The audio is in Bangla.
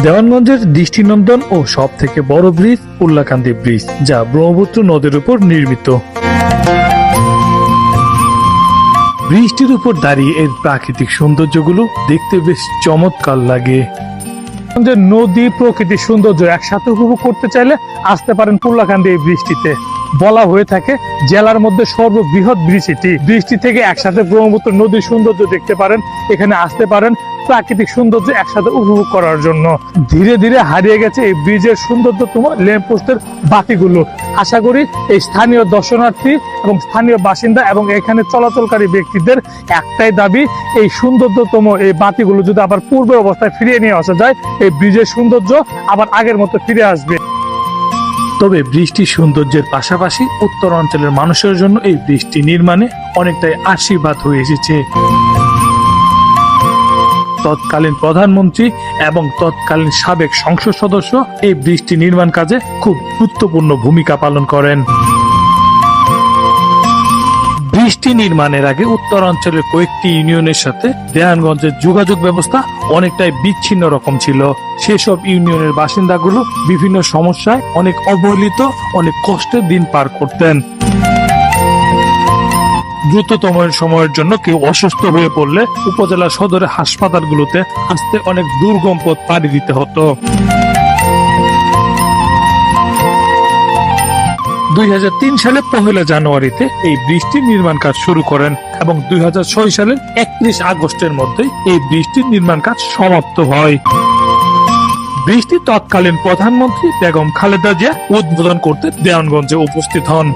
দেওয়ানগঞ্জের দৃষ্টিনন্দন ও সব থেকে বড় ব্রিজ উল্লাকান্দি ব্রিজ, যা ব্রহ্মপুত্র নদীর উপর নির্মিত। ব্রিজটির উপর দাঁড়িয়ে এর প্রাকৃতিক সৌন্দর্যগুলো দেখতে বেশ চমৎকার লাগে। নদী প্রকৃতির সৌন্দর্য একসাথে উপভোগ করতে চাইলে আসতে পারেন উল্লাকান্দি এই ব্রিজটিতে। বলা হয়ে থাকে জেলার মধ্যে সর্ববৃহৎ ব্রিজ এটি। ব্রিজটি থেকে একসাথে ব্রহ্মপুত্র নদীর সৌন্দর্য দেখতে পারেন, এখানে আসতে পারেন প্রাকৃতিক সৌন্দর্য একসাথে উপভোগ করার জন্য। ধীরে ধীরে হারিয়ে গেছে এই ব্রিজের সৌন্দর্য তোমার ল্যাম্প পোস্টের বাতিগুলো। আশা করি এই স্থানীয় দর্শনার্থী এবং স্থানীয় বাসিন্দা এবং এখানে চলাচলকারী ব্যক্তিদের একটাই দাবি, এই সৌন্দর্যতম এই বাতিগুলো যদি আবার পূর্বের অবস্থায় ফিরিয়ে নিয়ে আসা যায়, এই ব্রিজের সৌন্দর্য আবার আগের মতো ফিরে আসবে। তবে বৃষ্টির সৌন্দর্যের পাশাপাশি উত্তর অঞ্চলের মানুষের জন্য এই বৃষ্টি নির্মাণে অনেকটাই আশীর্বাদ হয়ে এসেছে। তৎকালীন প্রধানমন্ত্রী এবং তৎকালীন সাবেক সংসদ সদস্য এই বৃষ্টি নির্মাণ কাজে খুব গুরুত্বপূর্ণ ভূমিকা পালন করেন। বৃষ্টি নির্মাণের আগে উত্তর অঞ্চলের কয়েকটি ইউনিয়নের সাথে দেওয়ানগঞ্জের যোগাযোগ ব্যবস্থা অনেকটাই বিচ্ছিন্ন রকম ছিল। সেসব ইউনিয়নের বাসিন্দাগুলো বিভিন্ন সমস্যায় অনেক অবহেলিত, অনেক কষ্টের দিন পার করতেন। দ্রুততম সময়ের জন্য কেউ অসুস্থ হয়ে পড়লে উপজেলা সদরের হাসপাতালগুলোতে আসতে অনেক দুর্গম পথ পাড়ি দিতে হতো। 2003 সালে 1 জানুয়ারিতে এই ব্রিজটির নির্মাণ কাজ শুরু করেন এবং 2006 সালের 31 আগস্টের মধ্যে এই ব্রিজটির নির্মাণ কাজ সমাপ্ত হয়। ব্রিজটি তৎকালীন প্রধানমন্ত্রী বেগম খালেদা জিয়া উদ্বোধন করতে দেওয়ানগঞ্জে উপস্থিত হন।